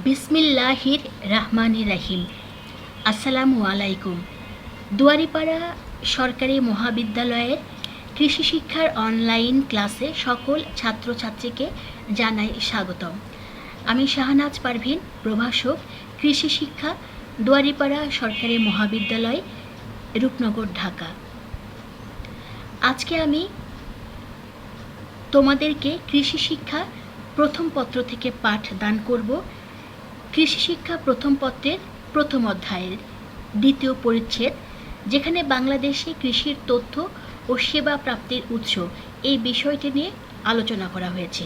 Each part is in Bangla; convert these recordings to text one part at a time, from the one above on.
বিসমিল্লাহির রহমানির রহিম। আসসালামু আলাইকুম। দুয়ারিপাড়া সরকারি মহাবিদ্যালয়ের কৃষি শিক্ষার অনলাইন ক্লাসে সকল ছাত্রছাত্রীকে জানাই স্বাগতম। আমি শাহনাজ পারভিন, প্রভাষক, কৃষি শিক্ষা, দুয়ারিপাড়া সরকারি মহাবিদ্যালয়, রূপনগর, ঢাকা। আজকে আমি তোমাদেরকে কৃষি শিক্ষা প্রথম পত্র থেকে পাঠ দান করব। কৃষি শিক্ষা প্রথম পত্রের প্রথম অধ্যায়ের দ্বিতীয় পরিচ্ছেদ, যেখানে বাংলাদেশে কৃষির তথ্য ও সেবা প্রাপ্তির উৎস এই বিষয়টি নিয়ে আলোচনা করা হয়েছে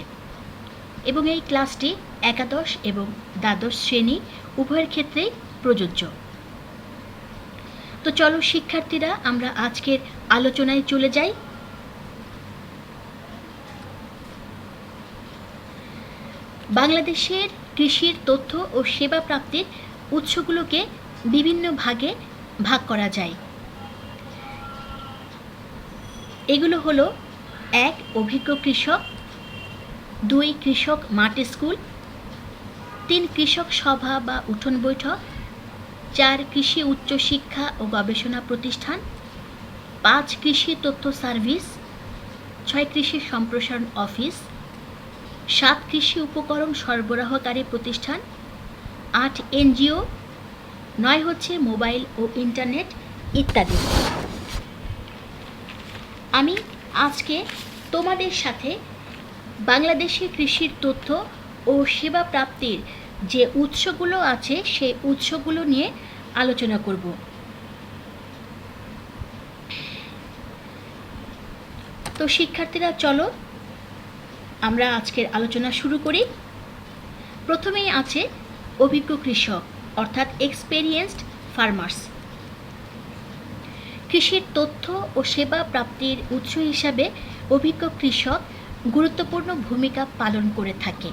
এবং এই ক্লাসটি একাদশ এবং দ্বাদশ শ্রেণী উভয়ের ক্ষেত্রেই প্রযোজ্য। তো চলো শিক্ষার্থীরা, আমরা আজকের আলোচনায় চলে যাই। বাংলাদেশের কৃষির তথ্য ও সেবা প্রাপ্তির উৎসগুলোকে বিভিন্ন ভাগে ভাগ করা যায়। এগুলো হলো: 1. অভিজ্ঞ কৃষক, 2. কৃষক মাঠ স্কুল, 3. কৃষক সভা বা উঠোন বৈঠক, 4. কৃষি উচ্চ শিক্ষা ও গবেষণা প্রতিষ্ঠান, 5. কৃষি তথ্য সার্ভিস, 6. কৃষি সম্প্রসারণ অফিস, 7. কৃষি উপকরণ সরবরাহকারী প্রতিষ্ঠান, 8. এনজিও, 9 হচ্ছে মোবাইল ও ইন্টারনেট ইত্যাদি। আমি আজকে তোমাদের সাথে বাংলাদেশে কৃষির তথ্য ও সেবা প্রাপ্তির যে উৎসগুলো আছে সেই উৎসগুলো নিয়ে আলোচনা করব। তো শিক্ষার্থীরা, চলো আমরা আজকের আলোচনা শুরু করি। প্রথমেই আছে অভিজ্ঞ কৃষক, অর্থাৎ এক্সপেরিয়েন্সড ফার্মার্স। কৃষির তথ্য ও সেবা প্রাপ্তির উৎস হিসাবে অভিজ্ঞ কৃষক গুরুত্বপূর্ণ ভূমিকা পালন করে থাকে।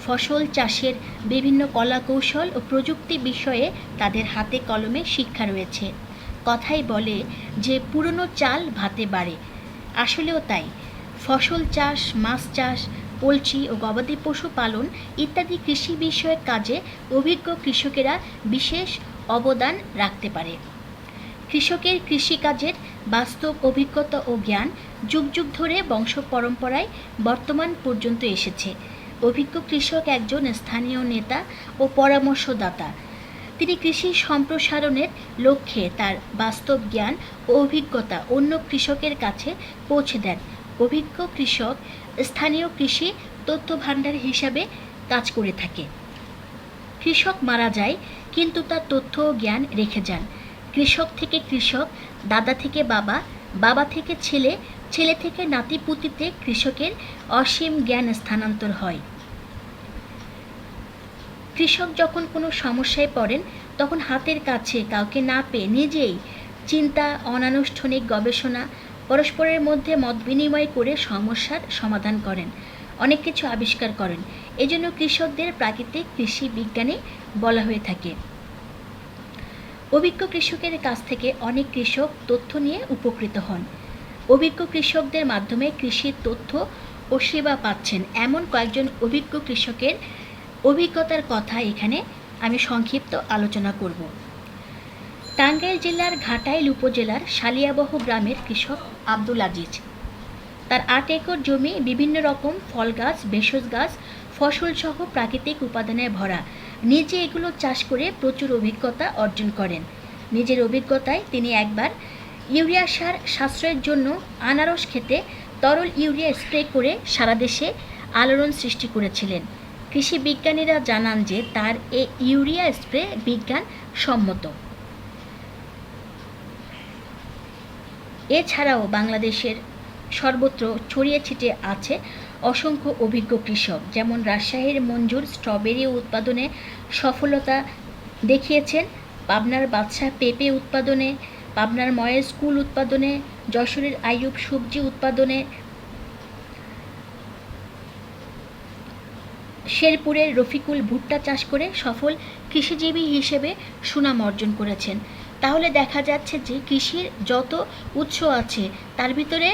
ফসল চাষের বিভিন্ন কলাকৌশল ও প্রযুক্তি বিষয়ে তাদের হাতে কলমে শিক্ষা রয়েছে। কথাই বলে যে পুরনো চাল ভাতে বাড়ে, আসলেও তাই। ফসল চাষ, মাছ চাষ, পোলট্রি ও গবাদি পশু পালন ইত্যাদি কৃষি বিষয়ক কাজে অভিজ্ঞ কৃষকেরা বিশেষ অবদান রাখতে পারে। কৃষকের কৃষিকাজের বাস্তব অভিজ্ঞতা ও জ্ঞান যুগ যুগ ধরে বংশ পরম্পরায় বর্তমান পর্যন্ত এসেছে। অভিজ্ঞ কৃষক একজন স্থানীয় নেতা ও পরামর্শদাতা। তিনি কৃষি সম্প্রসারণের লক্ষ্যে তার বাস্তব জ্ঞান ও অভিজ্ঞতা অন্য কৃষকের কাছে পৌঁছে দেন। অভিজ্ঞ কৃষক স্থানীয় কৃষি তথ্য ভাণ্ডার হিসাবে কাজ করে থাকে। কৃষক মারা যায়, কিন্তু তার তথ্য ও জ্ঞান রেখে যান। কৃষক থেকে কৃষক, দাদা থেকে বাবা, বাবা থেকে ছেলে, ছেলে থেকে নাতিপুতিতে কৃষকের অসীম জ্ঞান স্থানান্তর হয়। কৃষক যখন কোনো সমস্যায় পড়েন, তখন হাতের কাছে কাউকে না পেয়ে নিজেই চিন্তা, অনানুষ্ঠানিক গবেষণা, পরস্পরের মধ্যে মত বিনিময় করে সমস্যার সমাধান করেন, অনেক কিছু আবিষ্কার করেন। এজন্য কৃষকদের প্রাকৃতিক কৃষি বিজ্ঞানী বলা হয়ে থাকে। অভিজ্ঞ কৃষকের কাছ থেকে অনেক কৃষক তথ্য নিয়ে উপকৃত হন। অভিজ্ঞ কৃষকদের মাধ্যমে কৃষির তথ্য ও সেবা পাচ্ছেন এমন কয়েকজন অভিজ্ঞ কৃষকের অভিজ্ঞতার কথা এখানে আমি সংক্ষিপ্ত আলোচনা করব। টাঙ্গাইল জেলার ঘাটাইল উপজেলার শালিয়াবহ গ্রামের কৃষক আব্দুল আজিজ। তার 8 একর জমি বিভিন্ন রকম ফল গাছ, ভেষজ গাছ, ফসলসহ প্রাকৃতিক উপাদানে ভরা। নিজে এগুলো চাষ করে প্রচুর অভিজ্ঞতা অর্জন করেন। নিজের অভিজ্ঞতায় তিনি একবার ইউরিয়া সার সাশ্রয়ের জন্য আনারস খেতে তরল ইউরিয়া স্প্রে করে সারা দেশে আলোড়ন সৃষ্টি করেছিলেন। কৃষি বিজ্ঞানীরা জানান যে তার এই ইউরিয়া স্প্রে বিজ্ঞান সম্মত। এছাড়াও বাংলাদেশের সর্বত্র ছড়িয়ে ছিটিয়ে আছে অসংখ্য অভিজ্ঞ কৃষক, যেমন রাজশাহীর মঞ্জুর স্ট্রবেরি উৎপাদনে সফলতা দেখিয়েছেন, পাবনার বাদশাহ পেঁপে উৎপাদনে, পাবনার ময়েজ কুল উৎপাদনে, যশোরের আইয়ুব সবজি উৎপাদনে, শেরপুরের রফিকুল ভুট্টা চাষ করে সফল কৃষিজীবী হিসেবে সুনাম অর্জন করেছেন। তাহলে দেখা যাচ্ছে যে কৃষির যত উৎস আছে তার ভিতরে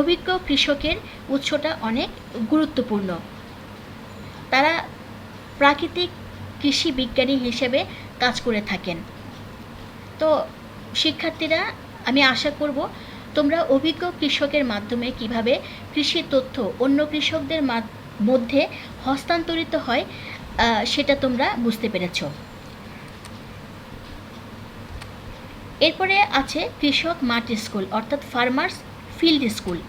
অভিজ্ঞ কৃষকের উৎসটা অনেক গুরুত্বপূর্ণ। তারা প্রাকৃতিক কৃষি বিজ্ঞানী হিসেবে কাজ করে থাকেন। তো শিক্ষার্থীরা, আমি আশা করব তোমরা অভিজ্ঞ কৃষকের মাধ্যমে কিভাবে কৃষি তথ্য অন্য কৃষকদের মধ্যে হস্তান্তরিত হয় সেটা তোমরা বুঝতে পেরেছ। এরপরে আছে কৃষক মাঠ স্কুল অর্থাৎ ফার্মার্স ফিল্ড স্কুল।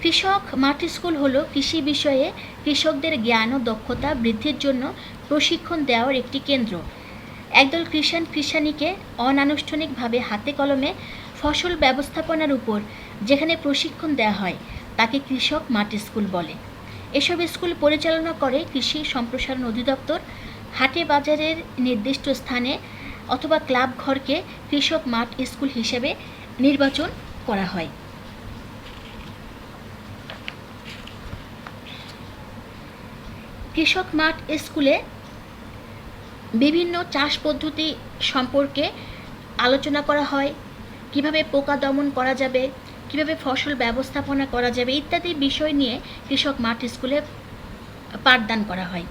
কৃষক মাঠ স্কুল হলো কৃষি বিষয়ে কৃষকদের জ্ঞান ও দক্ষতা বৃদ্ধির জন্য প্রশিক্ষণ দেওয়ার একটি কেন্দ্র। একদল কৃষাণীকে অনানুষ্ঠানিকভাবে হাতে কলমে ফসল ব্যবস্থাপনার উপর যেখানে প্রশিক্ষণ দেওয়া হয় তাকে কৃষক মাঠ স্কুল বলে। এসব স্কুল পরিচালনা করে কৃষি সম্প্রসারণ অধিদপ্তর। হাটে বাজারের নির্দিষ্ট স্থানে অথবা ক্লাব ঘরকে কৃষক মাঠ স্কুল হিসেবে নির্বাচন করা হয়। কৃষক মাঠ স্কুলে বিভিন্ন চাষ পদ্ধতি সম্পর্কে আলোচনা করা হয়, কিভাবে পোকা দমন করা যাবে, কিভাবে ফসল ব্যবস্থাপনা করা যাবে ইত্যাদি বিষয় নিয়ে কৃষক মাঠ স্কুলে পাঠদান করা হয়।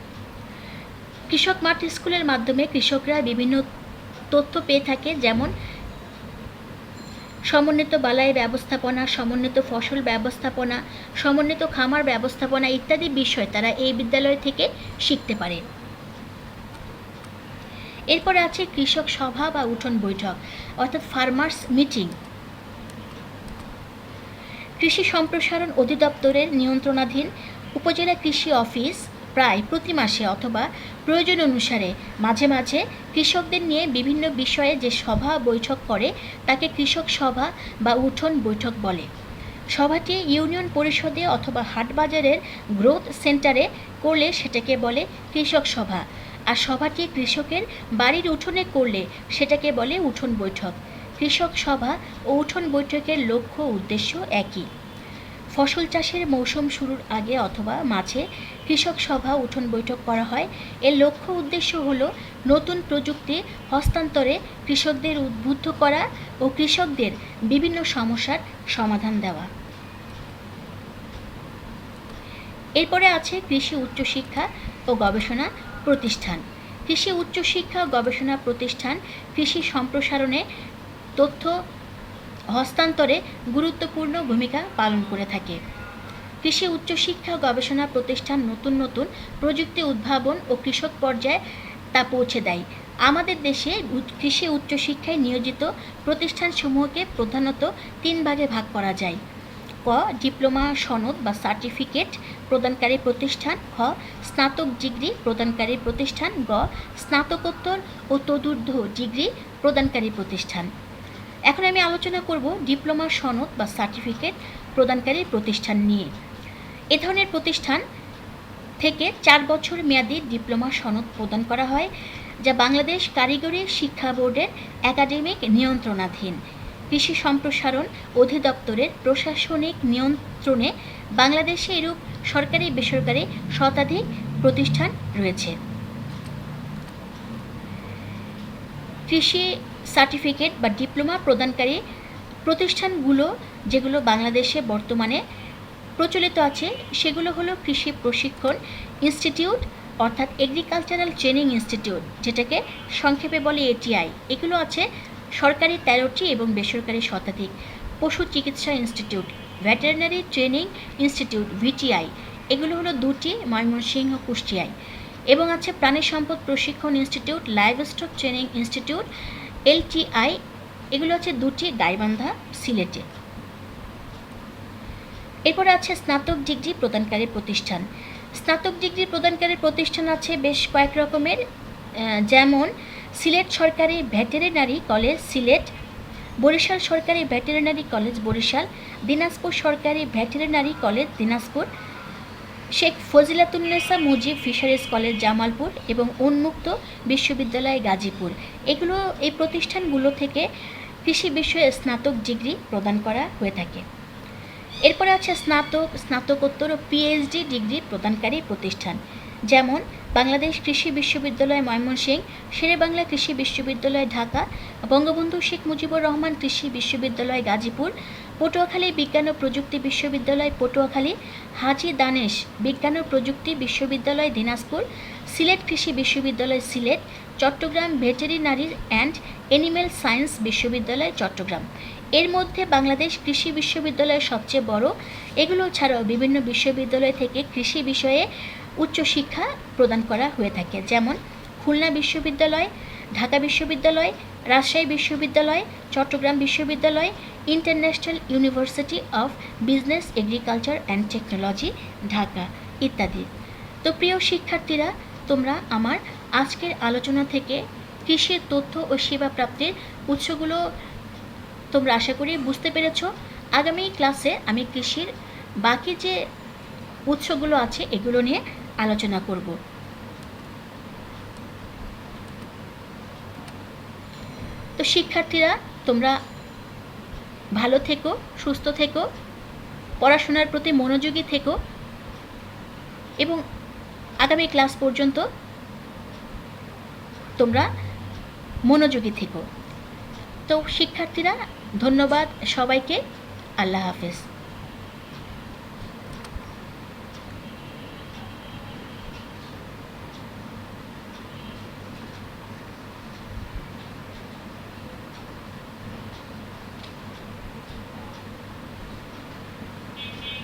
কৃষক মাঠ স্কুলের মাধ্যমে কৃষকরা বিভিন্ন তথ্য পেয়ে থাকে, যেমন সমন্বিত বালাই ব্যবস্থাপনা, সমন্বিত ফসল ব্যবস্থাপনা, সমন্বিত খামার ব্যবস্থাপনা ইত্যাদি বিষয় তারা এই বিদ্যালয় থেকে শিখতে পারে। এরপরে আছে কৃষক সভা বা উঠোন বৈঠক অর্থাৎ ফার্মার্স মিটিং। কৃষি সম্প্রসারণ অধিদপ্তরের নিয়ন্ত্রণাধীন উপজেলা কৃষি অফিস প্রায় প্রতি মাসে অথবা প্রয়োজন অনুসারে মাঝে মাঝে কৃষকদের নিয়ে বিভিন্ন বিষয়ে যে সভা বৈঠক করে তাকে কৃষক সভা বা উঠোন বৈঠক বলে। সভাটি ইউনিয়ন পরিষদে অথবা হাটবাজারের গ্রোথ সেন্টারে করলে সেটাকে বলে কৃষক সভা, আর সভাটি কৃষকের বাড়ির উঠোনে করলে সেটাকে বলে উঠোন বৈঠক। কৃষক সভা ও উঠোন বৈঠকের লক্ষ্য উদ্দেশ্য একই। ফসল চাষের মৌসুম শুরুর আগে অথবা মাঝে কৃষক সভা উঠোন বৈঠক করা হয়। এর লক্ষ্য উদ্দেশ্য হল নতুন প্রযুক্তি হস্তান্তরে কৃষকদের উদ্বুদ্ধ করা ও কৃষকদের বিভিন্ন সমস্যার সমাধান দেওয়া। এরপরে আছে কৃষি উচ্চশিক্ষা ও গবেষণা প্রতিষ্ঠান। কৃষি উচ্চশিক্ষা ও গবেষণা প্রতিষ্ঠান কৃষি সম্প্রসারণে তথ্য হস্তান্তরে গুরুত্বপূর্ণ ভূমিকা পালন করে থাকে। কৃষি উচ্চশিক্ষা ও গবেষণা প্রতিষ্ঠান নতুন নতুন প্রযুক্তি উদ্ভাবন ও কৃষক পর্যায়ে তা পৌঁছে দেয়। আমাদের দেশে কৃষি উচ্চশিক্ষায় নিয়োজিত প্রতিষ্ঠানসমূহকে প্রধানত 3 ভাগে ভাগ করা যায়। ক. ডিপ্লোমা সনদ বা সার্টিফিকেট প্রদানকারী প্রতিষ্ঠান। খ. স্নাতক ডিগ্রি প্রদানকারী প্রতিষ্ঠান। গ. স্নাতকোত্তর ও তদূর্ধ্ব ডিগ্রি প্রদানকারী প্রতিষ্ঠান। এখন আমি আলোচনা করব ডিপ্লোমা সনদ বা সার্টিফিকেট প্রদানকারী প্রতিষ্ঠান নিয়ে। এ ধরনের প্রতিষ্ঠান থেকে 4 বছর মেয়াদী ডিপ্লোমা সনদ প্রদান করা হয়, যা বাংলাদেশ কারিগরি শিক্ষা বোর্ডের একাডেমিক নিয়ন্ত্রণাধীন। কৃষি সম্প্রসারণ অধিদপ্তরের প্রশাসনিক নিয়ন্ত্রণে বাংলাদেশে এরূপ সরকারি বেসরকারি শতাধিক প্রতিষ্ঠান রয়েছে। কৃষি সার্টিফিকেট বা ডিপ্লোমা প্রদানকারী প্রতিষ্ঠানগুলো যেগুলো বাংলাদেশে বর্তমানে প্রচলিত আছে সেগুলো হলো কৃষি প্রশিক্ষণ ইনস্টিটিউট অর্থাৎ এগ্রিকালচারাল ট্রেনিং ইনস্টিটিউট, যেটাকে সংক্ষেপে বলে এটিআই। এগুলো আছে সরকারি 13টি এবং বেসরকারি শতাধিক। পশু চিকিৎসা ইনস্টিটিউট, ভেটেরিনারি ট্রেনিং ইনস্টিটিউট ভিটিআই, এগুলো হলো 2টি, ময়মনসিংহ কুষ্টিয়ায়। এবং আছে প্রাণী সম্পদ প্রশিক্ষণ institute, livestock training institute LTI, এগুলো আছে 2টি, গাইবান্ধা সিলেটে। এরপরে আছে স্নাতক ডিগ্রি প্রদানকারী প্রতিষ্ঠান। স্নাতক ডিগ্রি প্রদানকারী প্রতিষ্ঠান আছে বেশ কয়েক রকমের, যেমন সিলেট সরকারি ভেটেরিনারি কলেজ সিলেট, বরিশাল সরকারি ভেটেরিনারি কলেজ বরিশাল, দিনাজপুর সরকারি veterinary college Dinajpur, Sheikh Fazilatunnesa Mujib fisheries college Jamalpur এবং উন্মুক্ত বিশ্ববিদ্যালয় গাজীপুর। এগুলো এই প্রতিষ্ঠানগুলো থেকে কৃষি বিষয়ে স্নাতক ডিগ্রি প্রদান করা হয়ে থাকে। এরপরে আছে স্নাতক, স্নাতকোত্তর ও পিএইচডি ডিগ্রি প্রদানকারী প্রতিষ্ঠান, যেমন বাংলাদেশ কৃষি বিশ্ববিদ্যালয় ময়মনসিংহ, শেরেবাংলা কৃষি বিশ্ববিদ্যালয় ঢাকা, বঙ্গবন্ধু শেখ মুজিবুর রহমান কৃষি বিশ্ববিদ্যালয় গাজীপুর, পটুয়াখালী বিজ্ঞান ও প্রযুক্তি বিশ্ববিদ্যালয় পটুয়াখালী, হাজী দানেশ বিজ্ঞান ও প্রযুক্তি বিশ্ববিদ্যালয় দিনাজপুর, সিলেট কৃষি বিশ্ববিদ্যালয় Sylhet, Chittagong veterinary and animal science বিশ্ববিদ্যালয় চট্টগ্রাম। এর মধ্যে বাংলাদেশ কৃষি বিশ্ববিদ্যালয় সবচেয়ে বড়। এগুলো ছাড়াও বিভিন্ন বিশ্ববিদ্যালয় থেকে কৃষি বিষয়ে উচ্চশিক্ষা প্রদান করা হয়ে থাকে, যেমন খুলনা বিশ্ববিদ্যালয়, ঢাকা বিশ্ববিদ্যালয়, রাজশাহী বিশ্ববিদ্যালয়, চট্টগ্রাম বিশ্ববিদ্যালয়, international university of business agriculture and technology Dhaka ইত্যাদি। তো প্রিয় শিক্ষার্থীরা, তোমরা আমার আজকের আলোচনা থেকে কৃষির তথ্য ও সেবা প্রাপ্তির উৎসগুলো তোমরা আশা করি বুঝতে পেরেছ। আগামী ক্লাসে আমি কৃষির বাকি যে উৎসগুলো আছে এগুলো নিয়ে আলোচনা করব। তো শিক্ষার্থীরা, তোমরা ভালো থেকো, সুস্থ থেকো, পড়াশোনার প্রতি মনোযোগী থেকো এবং আগামী ক্লাস পর্যন্ত তোমরা মনোযোগী থেকো। তো শিক্ষার্থীরা, ধন্যবাদ সবাইকে। আল্লাহ হাফেজ।